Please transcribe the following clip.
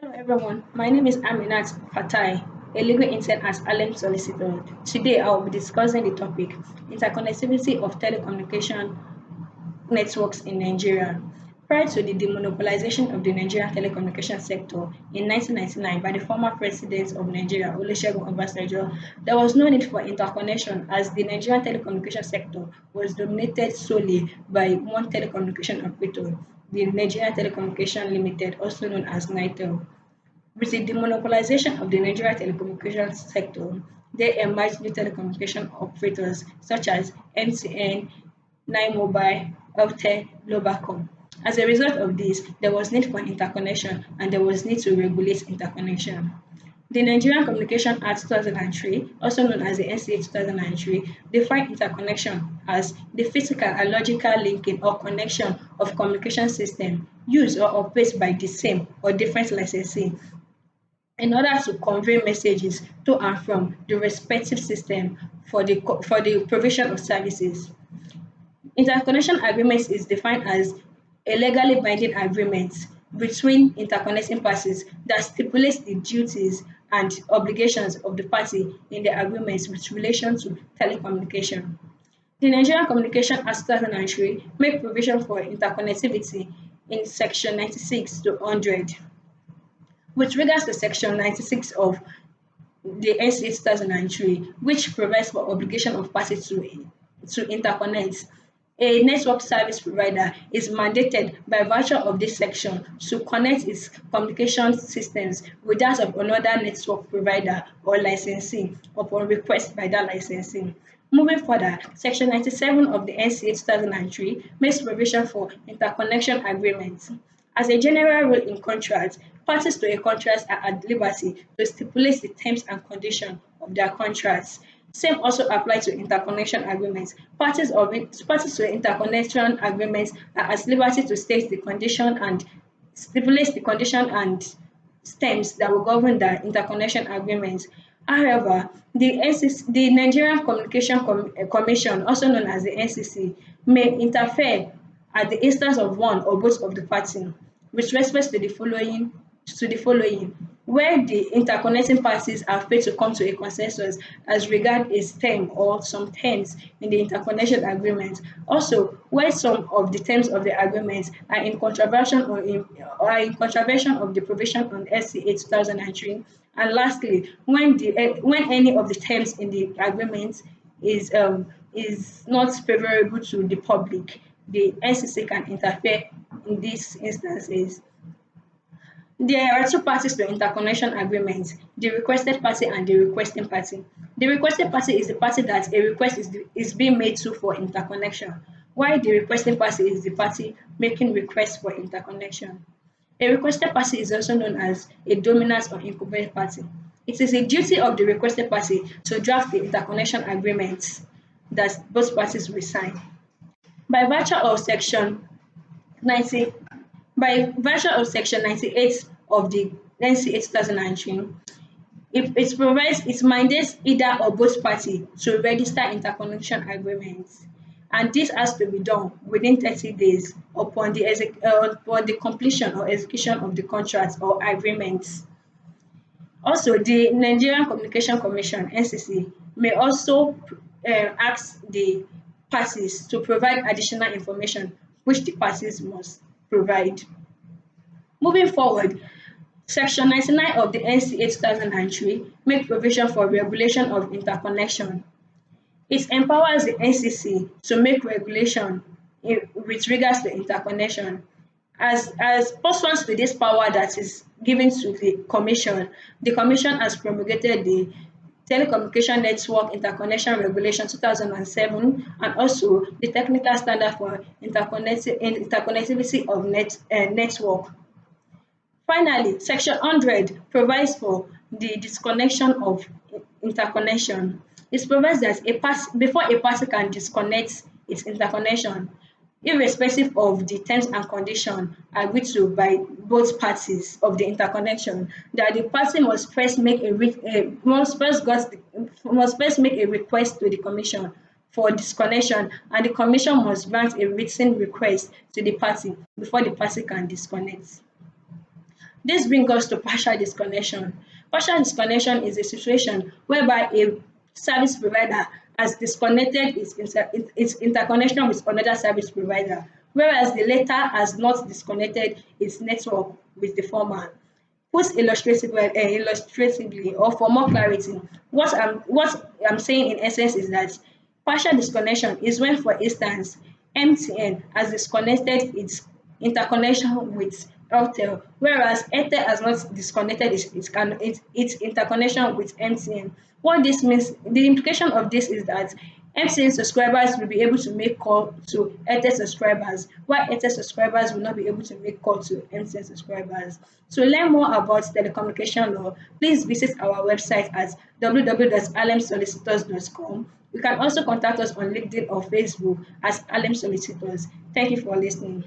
Hello everyone, my name is Aminat Fatai, a legal intern at Alem Solicitor. Today I will be discussing the topic Interconnectivity of Telecommunication Networks in Nigeria. Prior to the demonopolization of the Nigerian telecommunication sector in 1999 by the former president of Nigeria, Olusegun Obasanjo, there was no need for interconnection as the Nigerian telecommunication sector was dominated solely by one telecommunication operator, the Nigerian Telecommunication Limited, also known as NITEL. With the demonopolization of the Nigerian telecommunications sector, there emerged new telecommunication operators such as MTN, Nine Mobile, Airtel, Globacom. As a result of this, there was need for interconnection and there was need to regulate interconnection. The Nigerian Communication Act 2003, also known as the NCA 2003, defined interconnection as the physical and logical linking or connection of communication system used or operated by the same or different licensee in order to convey messages to and from the respective system for the provision of services. Interconnection agreements is defined as a legally binding agreement between interconnecting parties that stipulates the duties and obligations of the party in the agreements with relation to telecommunication. The Nigerian Communication Act 2003 make provision for interconnectivity in section 96 to 100. With regards to section 96 of the NCA 2003, which provides for obligation of parties to interconnect, a network service provider is mandated by virtue of this section to connect its communication systems with that of another network provider or licensee upon request by that licensee. Moving further, Section 97 of the NCA 2003 makes provision for interconnection agreements. As a general rule in contracts, parties to a contract are at liberty to stipulate the terms and conditions of their contracts. Same also apply to interconnection agreements. Parties to interconnection agreements are at liberty to state the condition and stipulate the condition and terms that will govern the interconnection agreements. However, the Nigerian Commission, also known as the NCC, may interfere at the instance of one or both of the party with respect to the following where the interconnecting parties are failed to come to a consensus as regard a term or some terms in the interconnection agreement. Also, where some of the terms of the agreement are in contravention or are in contravention of the provision on SCA 2003. And lastly, when any of the terms in the agreement is not favorable to the public, the NCC can interfere in these instances. There are two parties to interconnection agreements, the requested party and the requesting party. The requested party is the party that a request is being made to for interconnection, while the requesting party is the party making requests for interconnection. A requested party is also known as a dominant or incumbent party. It is a duty of the requested party to draft the interconnection agreements that both parties will sign. By virtue of section 90 by virtue of section 98 of the NCA 2003, it mandates either or both parties to register interconnection agreements, and this has to be done within 30 days upon the completion or execution of the contracts or agreements. Also, the Nigerian Communication Commission (NCC) may also ask the parties to provide additional information which the parties must provide. Moving forward, Section 99 of the NCA 2003 make provision for regulation of interconnection. It empowers the NCC to make regulation with regards to interconnection. As pursuant to this power that is given to the Commission has promulgated the Telecommunication Network Interconnection Regulation 2007 and also the Technical Standard for Interconnectivity of Network. Finally, Section 100 provides for the disconnection of interconnection. It provides that before a party can disconnect its interconnection, irrespective of the terms and conditions agreed to by both parties of the interconnection, that the party must first make must first make a request to the commission for disconnection, and the commission must grant a written request to the party before the party can disconnect. This brings us to partial disconnection. Partial disconnection is a situation whereby a service provider has disconnected its interconnection with another service provider, whereas the latter has not disconnected its network with the former. Put illustratively or for more clarity, what I'm saying in essence is that partial disconnection is when, for instance, MTN has disconnected its interconnection with Airtel, whereas Airtel has not disconnected its interconnection with MTN. What this means, the implication of this is that MTN subscribers will be able to make call to Airtel subscribers, while Airtel subscribers will not be able to make call to MTN subscribers. To learn more about telecommunication law, please visit our website at www.alemsolicitors.com. You can also contact us on LinkedIn or Facebook as Alem Solicitors. Thank you for listening.